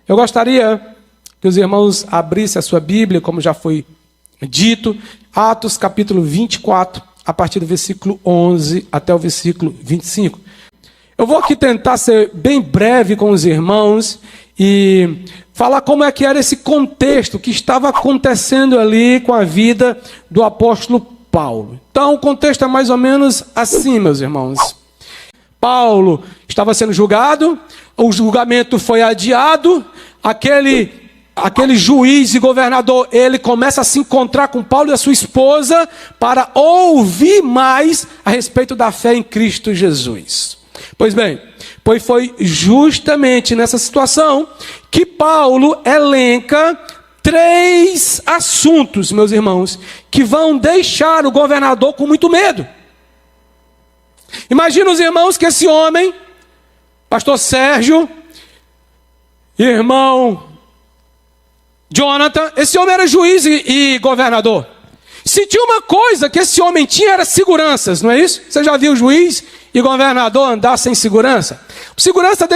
Eu gostaria que os irmãos abrissem a sua Bíblia, como já foi dito, Atos capítulo 24, a partir do versículo 11 até o versículo 25. Eu vou aqui tentar ser bem breve com os irmãos e falar como é que era esse contexto que estava acontecendo ali com a vida do apóstolo Paulo. Então, o contexto é mais ou menos assim, meus irmãos. Paulo estava sendo julgado, o julgamento foi adiado, aquele juiz e governador, ele começa a se encontrar com Paulo e a sua esposa para ouvir mais a respeito da fé em Cristo Jesus. Pois bem, foi justamente nessa situação que Paulo elenca 3 assuntos, meus irmãos, que vão deixar o governador com muito medo. Imagina os irmãos que esse homem, pastor Sérgio, irmão Jonathan, esse homem era juiz e governador. Se tinha uma coisa que esse homem tinha, era seguranças, não é isso? Você já viu juiz e governador andar sem segurança? A segurança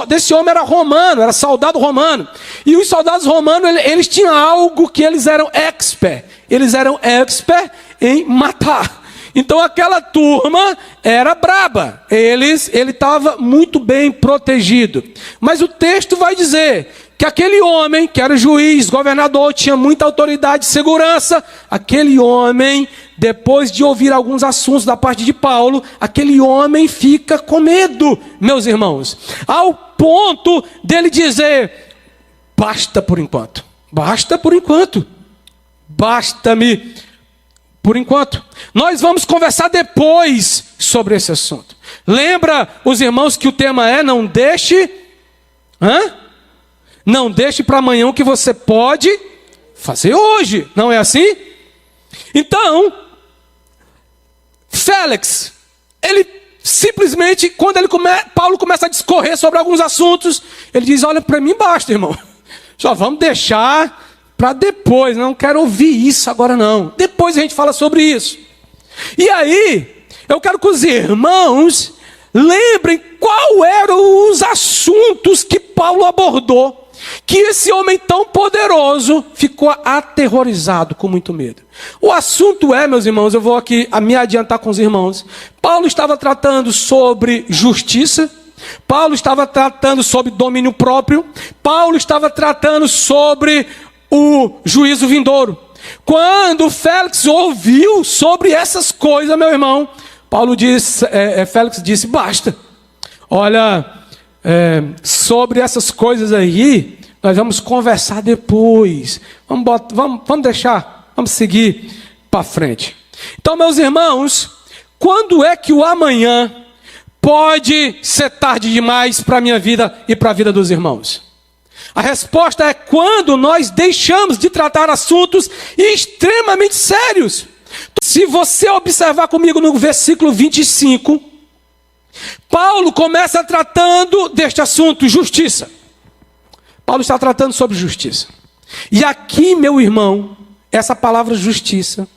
desse homem era romano, era soldado romano. E os soldados romanos, eles tinham algo que eles eram expert. Eles eram expert em matar. Então aquela turma era braba. Ele estava muito bem protegido. Mas o texto vai dizer que aquele homem, que era juiz, governador, tinha muita autoridade e segurança. Aquele homem, depois de ouvir alguns assuntos da parte de Paulo, aquele homem fica com medo, meus irmãos. Ao ponto dele dizer, basta por enquanto. Basta por enquanto. Basta-me por enquanto. Nós vamos conversar depois sobre esse assunto. Lembra, os irmãos, que o tema é não deixe... Não deixe para amanhã o que você pode fazer hoje. Não é assim? Então, Félix, ele simplesmente, quando Paulo começa a discorrer sobre alguns assuntos, ele diz, olha, para mim basta, irmão. Só vamos deixar para depois. Não quero ouvir isso agora não. Depois a gente fala sobre isso. E aí, eu quero que os irmãos lembrem qual eram os assuntos que Paulo abordou, que esse homem tão poderoso ficou aterrorizado, com muito medo. O assunto é, meus irmãos, eu vou aqui me adiantar com os irmãos. Paulo estava tratando sobre justiça. Paulo estava tratando sobre domínio próprio. Paulo estava tratando sobre o juízo vindouro. Quando Félix ouviu sobre essas coisas, meu irmão, Félix disse, basta. Olha, sobre essas coisas aí, nós vamos conversar depois. Vamos deixar, vamos seguir para frente. Então, meus irmãos, quando é que o amanhã pode ser tarde demais para a minha vida e para a vida dos irmãos? A resposta é quando nós deixamos de tratar assuntos extremamente sérios. Se você observar comigo no versículo 25, Paulo começa tratando deste assunto, justiça. Paulo está tratando sobre justiça. E aqui, meu irmão, essa palavra justiça,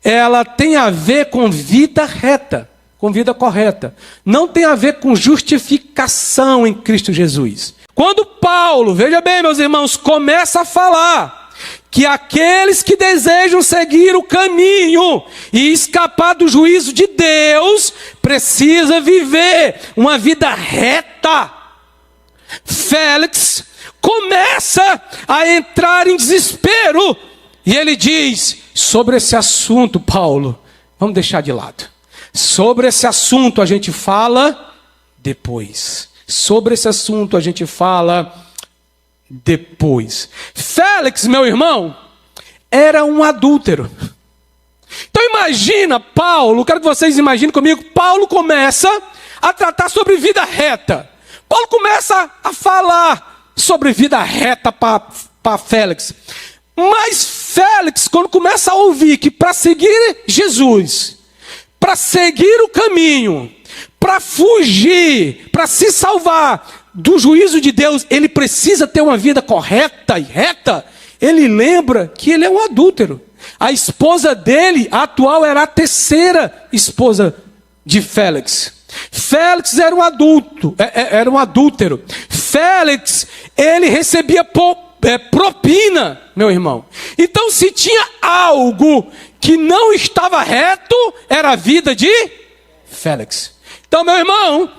ela tem a ver com vida reta, com vida correta. Não tem a ver com justificação em Cristo Jesus. Quando Paulo, veja bem, meus irmãos, começa a falar que aqueles que desejam seguir o caminho e escapar do juízo de Deus, precisa viver uma vida reta. Félix começa a entrar em desespero e ele diz, sobre esse assunto, Paulo, vamos deixar de lado. Sobre esse assunto a gente fala depois. Sobre esse assunto a gente fala depois. Félix, meu irmão, era um adúltero. Então imagina Paulo, quero que vocês imaginem comigo, Paulo começa a tratar sobre vida reta. Paulo começa a falar sobre vida reta para Félix. Mas Félix, quando começa a ouvir que para seguir Jesus, para seguir o caminho, para fugir, para se salvar do juízo de Deus, ele precisa ter uma vida correta e reta. Ele lembra que ele é um adúltero. A esposa dele, a atual, era a terceira esposa de Félix. Félix era um era um adúltero. Félix, ele recebia propina, meu irmão. Então, se tinha algo que não estava reto, era a vida de Félix. Então, meu irmão,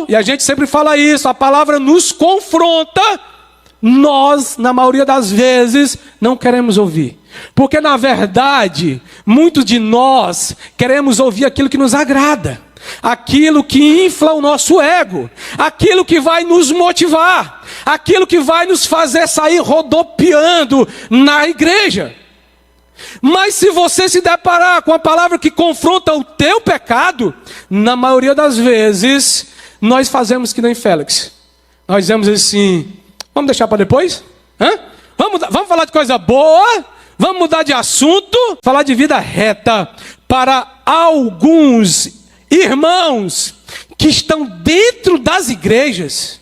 e a gente sempre fala isso, a palavra nos confronta, nós, na maioria das vezes, não queremos ouvir. Porque, na verdade, muitos de nós queremos ouvir aquilo que nos agrada, aquilo que infla o nosso ego, aquilo que vai nos motivar, aquilo que vai nos fazer sair rodopiando na igreja. Mas se você se deparar com a palavra que confronta o teu pecado, na maioria das vezes, nós fazemos que nem Félix. Nós dizemos assim, vamos deixar para depois? Vamos falar de coisa boa, vamos mudar de assunto, falar de vida reta. Para alguns irmãos que estão dentro das igrejas,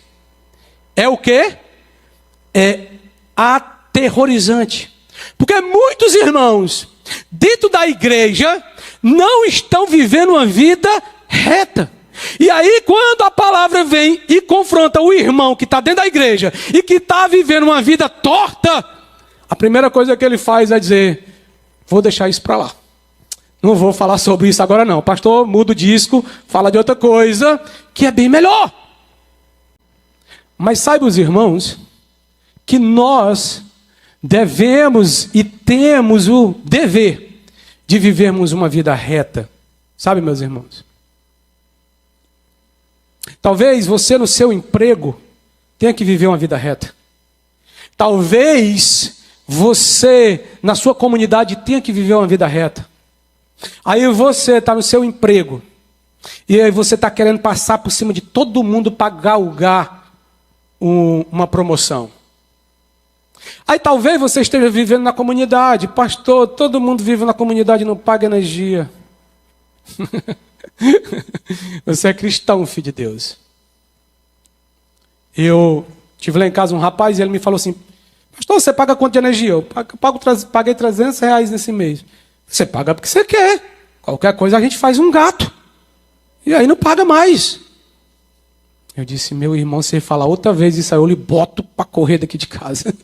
é o quê? É aterrorizante. Porque muitos irmãos dentro da igreja não estão vivendo uma vida reta. E aí, quando a palavra vem e confronta o irmão que está dentro da igreja e que está vivendo uma vida torta, a primeira coisa que ele faz é dizer, vou deixar isso para lá. Não vou falar sobre isso agora não. Pastor, muda o disco, fala de outra coisa, que é bem melhor. Mas saibam os irmãos, que nós devemos e temos o dever de vivermos uma vida reta. Sabe, meus irmãos? Talvez você no seu emprego tenha que viver uma vida reta. Talvez você na sua comunidade tenha que viver uma vida reta. Aí você está no seu emprego e aí você está querendo passar por cima de todo mundo para galgar uma promoção. Aí talvez você esteja vivendo na comunidade. Pastor, todo mundo vive na comunidade e não paga energia. Você é cristão, filho de Deus. Eu tive lá em casa um rapaz e ele me falou assim, pastor, você paga quanto de energia? Eu paguei R$300 nesse mês. Você paga porque você quer. Qualquer coisa a gente faz um gato. E aí não paga mais. Eu disse, meu irmão, se ele falar outra vez isso aí, eu lhe boto para correr daqui de casa.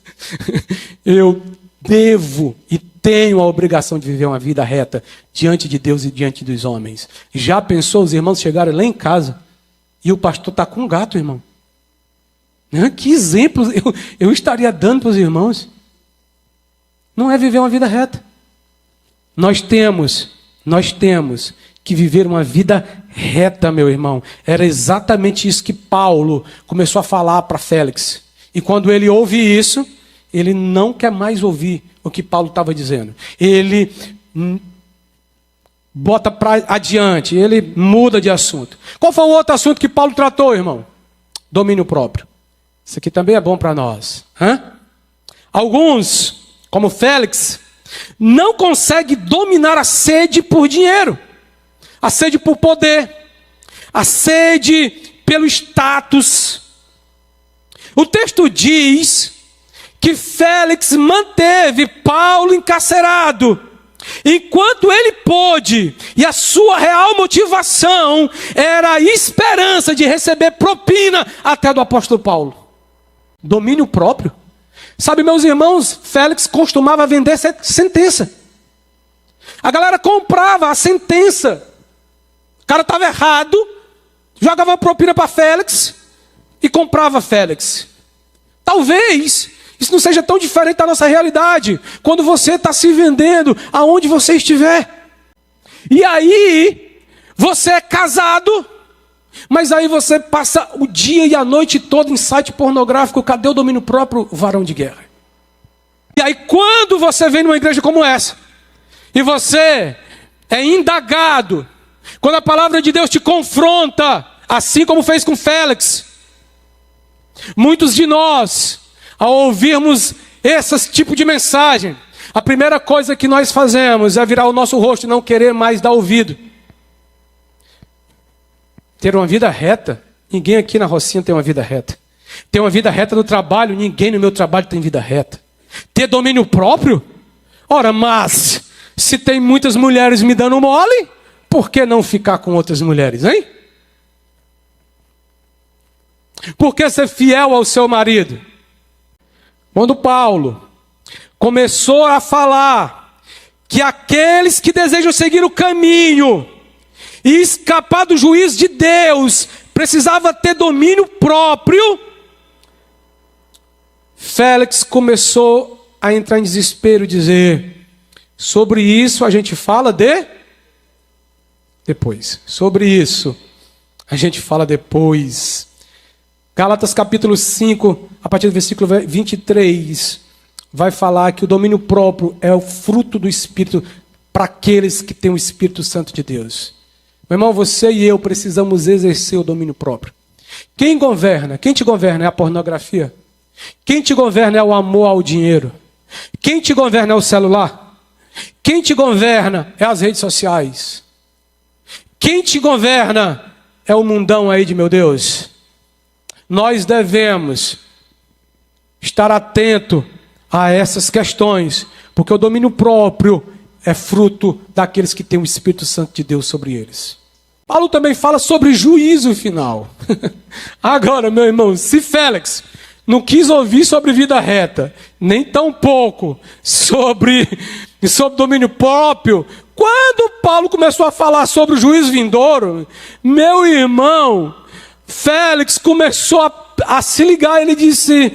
Eu devo e tenho a obrigação de viver uma vida reta diante de Deus e diante dos homens. Já pensou os irmãos chegarem lá em casa e o pastor está com um gato, irmão? Que exemplo eu estaria dando para os irmãos? Não é viver uma vida reta. Nós temos que viver uma vida reta, meu irmão. Era exatamente isso que Paulo começou a falar para Félix. E quando ele ouve isso, ele não quer mais ouvir o que Paulo estava dizendo. Ele bota para adiante, ele muda de assunto. Qual foi o outro assunto que Paulo tratou, irmão? Domínio próprio. Isso aqui também é bom para nós. Alguns, como Félix, não conseguem dominar a sede por dinheiro. A sede por poder, a sede pelo status. O texto diz que Félix manteve Paulo encarcerado, enquanto ele pôde, e a sua real motivação era a esperança de receber propina até do apóstolo Paulo. Domínio próprio. Sabe, meus irmãos, Félix costumava vender sentença. A galera comprava a sentença. O cara estava errado, jogava uma propina para Félix e comprava Félix. Talvez isso não seja tão diferente da nossa realidade, quando você está se vendendo aonde você estiver. E aí, você é casado, mas aí você passa o dia e a noite toda em site pornográfico. Cadê o domínio próprio, varão de guerra? E aí quando você vem numa igreja como essa, e você é indagado, quando a palavra de Deus te confronta, assim como fez com Félix, muitos de nós, ao ouvirmos esse tipo de mensagem, a primeira coisa que nós fazemos é virar o nosso rosto e não querer mais dar ouvido. Ter uma vida reta, ninguém aqui na Rocinha tem uma vida reta. Ter uma vida reta no trabalho, ninguém no meu trabalho tem vida reta. Ter domínio próprio? Ora, mas se tem muitas mulheres me dando mole, por que não ficar com outras mulheres, hein? Por que ser fiel ao seu marido? Quando Paulo começou a falar que aqueles que desejam seguir o caminho e escapar do juízo de Deus precisava ter domínio próprio, Félix começou a entrar em desespero e dizer: sobre isso a gente fala depois. Sobre isso a gente fala depois. Gálatas capítulo 5, a partir do versículo 23, vai falar que o domínio próprio é o fruto do Espírito para aqueles que têm o Espírito Santo de Deus. Meu irmão, você e eu precisamos exercer o domínio próprio. Quem te governa é a pornografia? Quem te governa é o amor ao dinheiro? Quem te governa é o celular? Quem te governa é as redes sociais? Quem te governa é o mundão aí de meu Deus? Nós devemos estar atento a essas questões, porque o domínio próprio é fruto daqueles que têm o Espírito Santo de Deus sobre eles. Paulo também fala sobre juízo final. Agora, meu irmão, se Félix não quis ouvir sobre vida reta, nem tampouco sobre domínio próprio, quando Paulo começou a falar sobre o juízo vindouro, meu irmão, Félix começou a se ligar. Ele disse: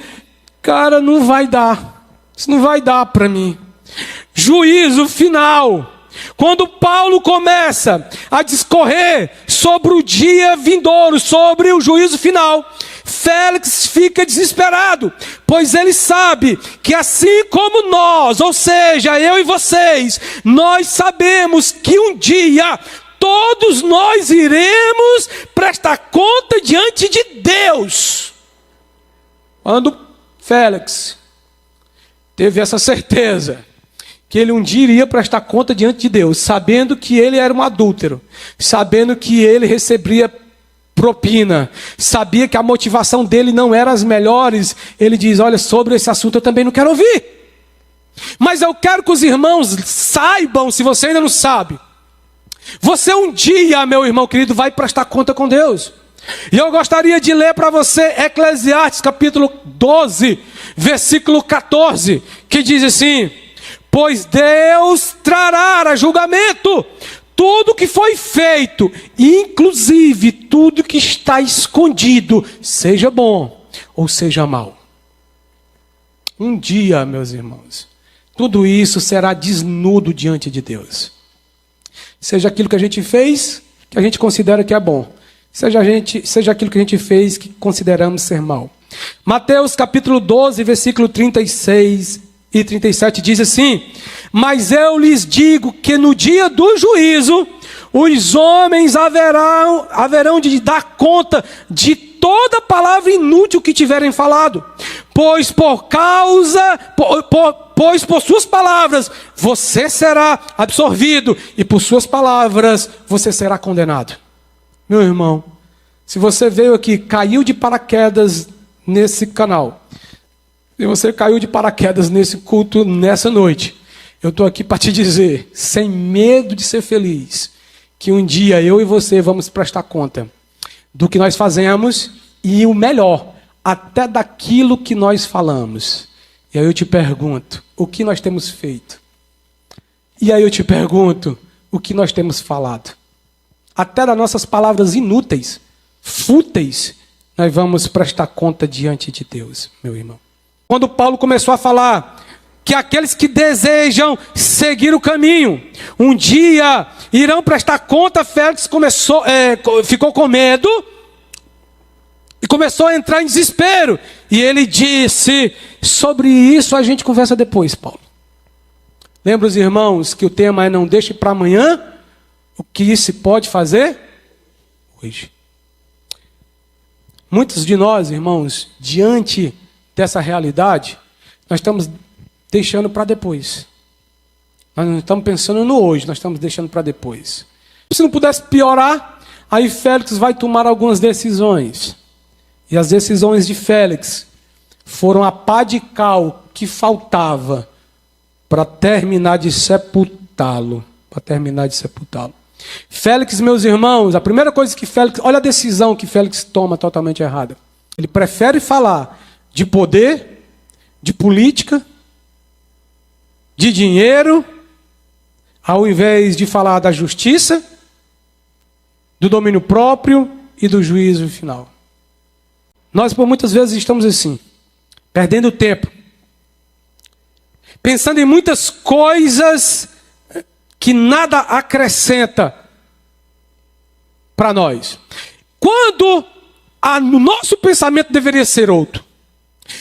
cara, não vai dar. Isso não vai dar para mim. Juízo final. Quando Paulo começa a discorrer sobre o dia vindouro, sobre o juízo final, Félix fica desesperado, pois ele sabe que assim como nós, ou seja, eu e vocês, nós sabemos que um dia todos nós iremos prestar conta diante de Deus. Quando Félix teve essa certeza que ele um dia iria prestar conta diante de Deus, sabendo que ele era um adúltero, sabendo que ele recebia propina, sabia que a motivação dele não era as melhores, ele diz: olha, sobre esse assunto eu também não quero ouvir. Mas eu quero que os irmãos saibam, se você ainda não sabe, você um dia, meu irmão querido, vai prestar conta com Deus. E eu gostaria de ler para você Eclesiastes capítulo 12, versículo 14, que diz assim: pois Deus trará a julgamento tudo que foi feito, inclusive tudo que está escondido, seja bom ou seja mal. Um dia, meus irmãos, tudo isso será desnudo diante de Deus. Seja aquilo que a gente fez, que a gente considera que é bom. Seja aquilo que a gente fez, que consideramos ser mal. Mateus capítulo 12, versículo 36 e 37 diz assim: mas eu lhes digo que no dia do juízo, os homens haverão de dar conta de toda palavra inútil que tiverem falado. Pois por suas palavras você será absorvido, e por suas palavras você será condenado. Meu irmão, se você veio aqui, caiu de paraquedas nesse canal, se você caiu de paraquedas nesse culto nessa noite, eu estou aqui para te dizer, sem medo de ser feliz, que um dia eu e você vamos prestar conta do que nós fazemos e, o melhor, até daquilo que nós falamos. E aí eu te pergunto, o que nós temos feito? E aí eu te pergunto, o que nós temos falado? Até das nossas palavras inúteis, fúteis, nós vamos prestar conta diante de Deus, meu irmão. Quando Paulo começou a falar que aqueles que desejam seguir o caminho, um dia irão prestar conta, Félix ficou com medo e começou a entrar em desespero. E ele disse: sobre isso a gente conversa depois, Paulo. Lembra os irmãos que o tema é: não deixe para amanhã o que se pode fazer hoje. Muitos de nós, irmãos, diante dessa realidade, nós estamos deixando para depois. Nós não estamos pensando no hoje, nós estamos deixando para depois. Se não pudesse piorar, aí Félix vai tomar algumas decisões. E as decisões de Félix foram a pá de cal que faltava para terminar de sepultá-lo. Félix, meus irmãos, a primeira coisa que Félix... Olha a decisão que Félix toma totalmente errada. Ele prefere falar de poder, de política, de dinheiro, ao invés de falar da justiça, do domínio próprio e do juízo final. Nós, por muitas vezes, estamos assim, perdendo tempo, pensando em muitas coisas que nada acrescenta para nós. Quando o nosso pensamento deveria ser outro.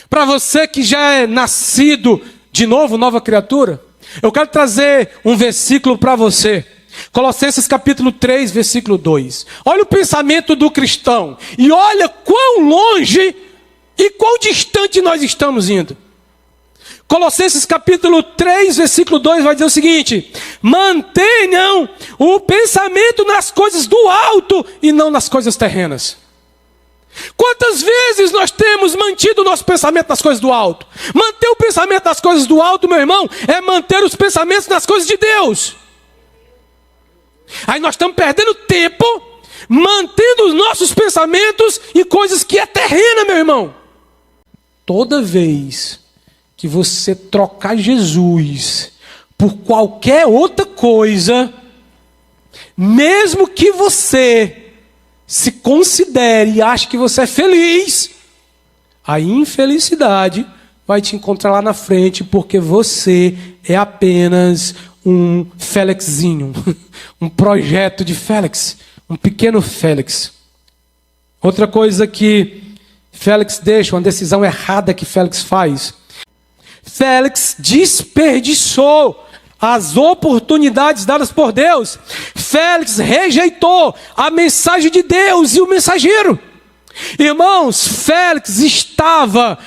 Para você que já é nascido de novo, nova criatura, eu quero trazer um versículo para você. Colossenses capítulo 3, versículo 2. Olha o pensamento do cristão. E olha quão longe e quão distante nós estamos indo. Colossenses capítulo 3, versículo 2 vai dizer o seguinte: mantenham o pensamento nas coisas do alto e não nas coisas terrenas. Quantas vezes nós temos mantido o nosso pensamento nas coisas do alto? Manter o pensamento nas coisas do alto, meu irmão, é manter os pensamentos nas coisas de Deus. Aí nós estamos perdendo tempo, mantendo os nossos pensamentos em coisas que é terrena, meu irmão. Toda vez que você trocar Jesus por qualquer outra coisa, mesmo que você se considere e ache que você é feliz, a infelicidade vai te encontrar lá na frente, porque você é apenas um Félixinho, um projeto de Félix, um pequeno Félix. Outra coisa que Félix deixa, uma decisão errada que Félix faz. Félix desperdiçou as oportunidades dadas por Deus. Félix rejeitou a mensagem de Deus e o mensageiro. Irmãos, Félix estava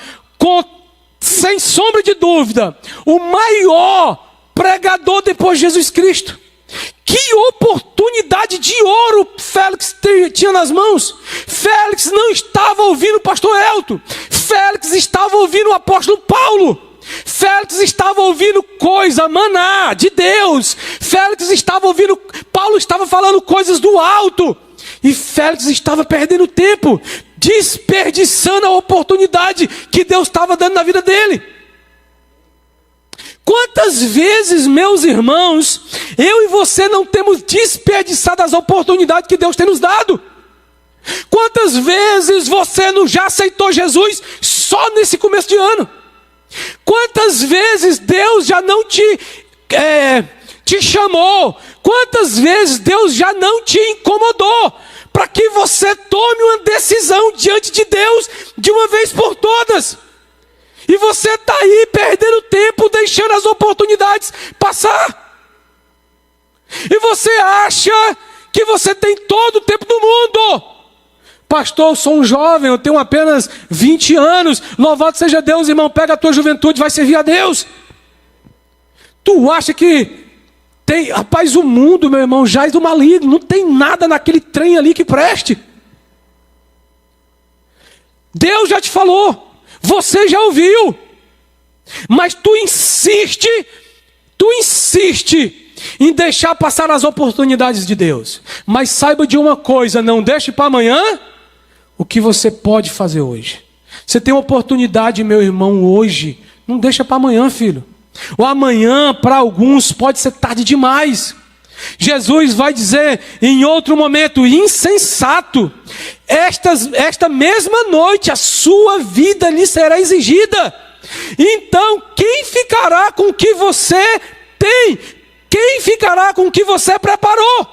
sem sombra de dúvida, o maior pregador depois de Jesus Cristo. Que oportunidade de ouro Félix tinha nas mãos. Félix não estava ouvindo o pastor Elton. Félix estava ouvindo o apóstolo Paulo. Félix estava ouvindo coisa, maná, de Deus. Félix estava ouvindo, Paulo estava falando coisas do alto. E Félix estava perdendo tempo, desperdiçando a oportunidade que Deus estava dando na vida dele. Quantas vezes, meus irmãos, eu e você não temos desperdiçado as oportunidades que Deus tem nos dado? Quantas vezes você não já aceitou Jesus só nesse começo de ano? Quantas vezes Deus já não te chamou? Quantas vezes Deus já não te incomodou? Para que você tome uma decisão diante de Deus de uma vez por todas. E você está aí perdendo tempo, deixando as oportunidades passar. E você acha que você tem todo o tempo do mundo. Pastor, eu sou um jovem, eu tenho apenas 20 anos. Louvado seja Deus, irmão. Pega a tua juventude, vai servir a Deus. Tu acha que tem... Rapaz, o mundo, meu irmão, jaz do maligno. Não tem nada naquele trem ali que preste. Deus já te falou. Você já ouviu. Mas tu insiste em deixar passar as oportunidades de Deus. Mas saiba de uma coisa, não deixe para amanhã o que você pode fazer hoje. Você tem oportunidade, meu irmão, hoje. Não deixa para amanhã, filho. O amanhã, para alguns, pode ser tarde demais. Jesus vai dizer em outro momento: insensato, esta mesma noite a sua vida lhe será exigida. Então, quem ficará com o que você tem? Quem ficará com o que você preparou?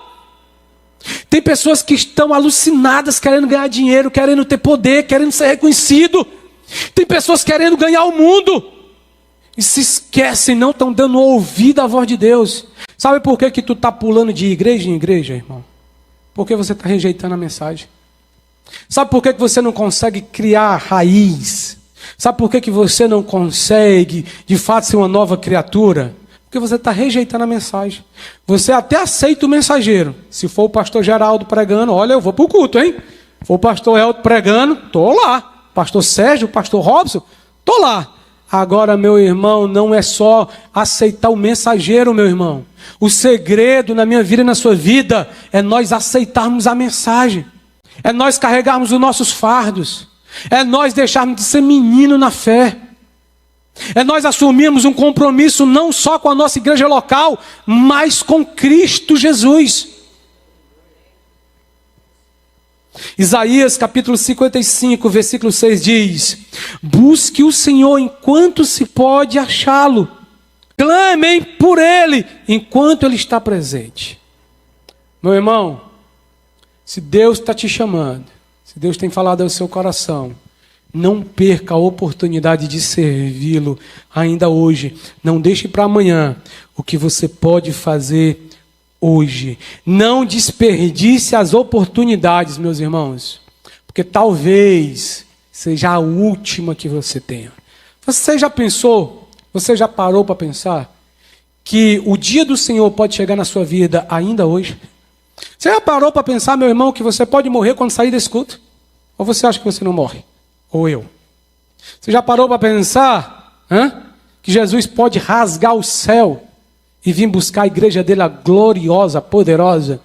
Tem pessoas que estão alucinadas, querendo ganhar dinheiro, querendo ter poder, querendo ser reconhecido. Tem pessoas querendo ganhar o mundo e se esquecem, não estão dando ouvido à voz de Deus. Sabe por que tu está pulando de igreja em igreja, irmão? Porque você está rejeitando a mensagem. Sabe por que você não consegue criar raiz? Sabe por que você não consegue, de fato, ser uma nova criatura? Porque você está rejeitando a mensagem. Você até aceita o mensageiro. Se for o pastor Geraldo pregando, olha, eu vou para o culto, hein? Se for o pastor Elton pregando, estou lá. Pastor Sérgio, pastor Robson, estou lá. Agora, meu irmão, não é só aceitar o mensageiro, meu irmão. O segredo na minha vida e na sua vida é nós aceitarmos a mensagem. É nós carregarmos os nossos fardos. É nós deixarmos de ser menino na fé. É nós assumirmos um compromisso não só com a nossa igreja local, mas com Cristo Jesus. Isaías capítulo 55, versículo 6 diz: busque o Senhor enquanto se pode achá-lo. Clamem por Ele enquanto Ele está presente. Meu irmão, se Deus está te chamando, se Deus tem falado ao seu coração, não perca a oportunidade de servi-lo ainda hoje. Não deixe para amanhã o que você pode fazer hoje. Não desperdice as oportunidades, meus irmãos, porque talvez seja a última que você tenha. Você já pensou, você já parou para pensar que o dia do Senhor pode chegar na sua vida ainda hoje? Você já parou para pensar, meu irmão, que você pode morrer quando sair desse culto? Ou você acha que você não morre? Ou eu? Você já parou para pensar que Jesus pode rasgar o céu e vir buscar a igreja dele, a gloriosa, poderosa?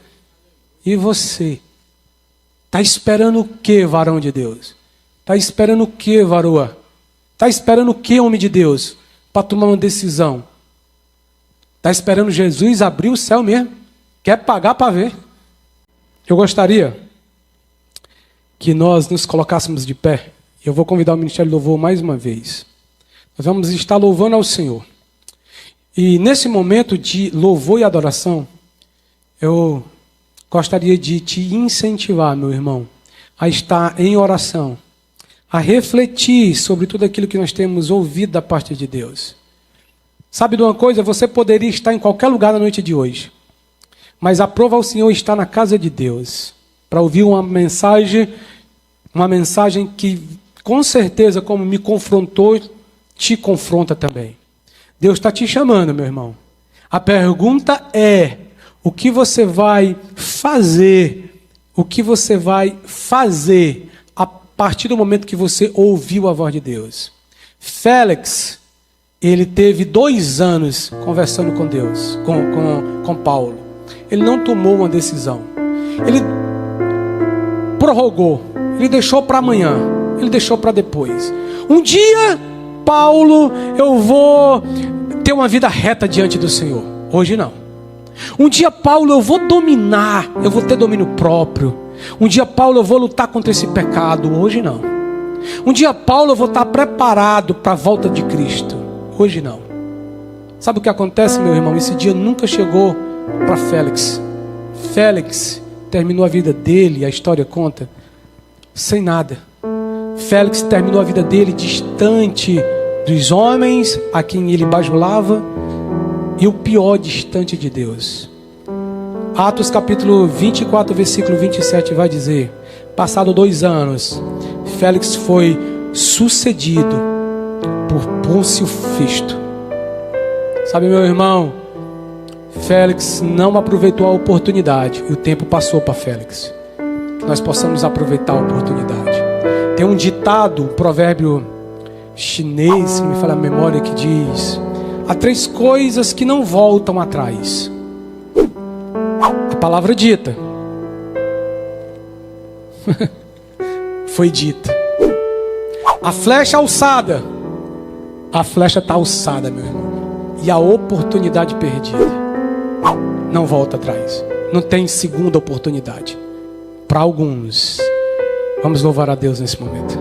E você? Está esperando o que, varão de Deus? Está esperando o que, varoa? Está esperando o que, homem de Deus? Para tomar uma decisão? Está esperando Jesus abrir o céu mesmo? Quer pagar para ver? Eu gostaria que nós nos colocássemos de pé. Eu vou convidar o Ministério de Louvor mais uma vez. Nós vamos estar louvando ao Senhor. E nesse momento de louvor e adoração, eu gostaria de te incentivar, meu irmão, a estar em oração, a refletir sobre tudo aquilo que nós temos ouvido da parte de Deus. Sabe de uma coisa? Você poderia estar em qualquer lugar na noite de hoje, mas aprova ao Senhor estar na casa de Deus, para ouvir uma mensagem que, com certeza, como me confrontou, te confronta também. Deus está te chamando, meu irmão. A pergunta é: o que você vai fazer? O que você vai fazer a partir do momento que você ouviu a voz de Deus? Félix, ele teve 2 anos conversando com Deus, com Paulo. Ele não tomou uma decisão. Ele prorrogou. Ele deixou para amanhã. Ele deixou para depois. Um dia, Paulo, eu vou ter uma vida reta diante do Senhor. Hoje não. Um dia, Paulo, eu vou dominar. Eu vou ter domínio próprio. Um dia, Paulo, eu vou lutar contra esse pecado. Hoje não. Um dia, Paulo, eu vou estar preparado para a volta de Cristo. Hoje não. Sabe o que acontece, meu irmão? Esse dia nunca chegou para Félix. Félix terminou a vida dele, a história conta, sem nada. Félix terminou a vida dele distante dos homens a quem ele bajulava, e o pior, distante de Deus. Atos capítulo 24, versículo 27 vai dizer: passado 2 anos, Félix foi sucedido por Pôncio Festo. Sabe, meu irmão, Félix não aproveitou a oportunidade e o tempo passou para Félix. Que nós possamos aproveitar a oportunidade. Tem um ditado, um provérbio chinês, se me falha a memória, que diz: há 3 coisas que não voltam atrás. A palavra dita foi dita. A flecha alçada. A flecha está alçada, meu irmão. E a oportunidade perdida não volta atrás. Não tem segunda oportunidade. Para alguns. Vamos louvar a Deus nesse momento.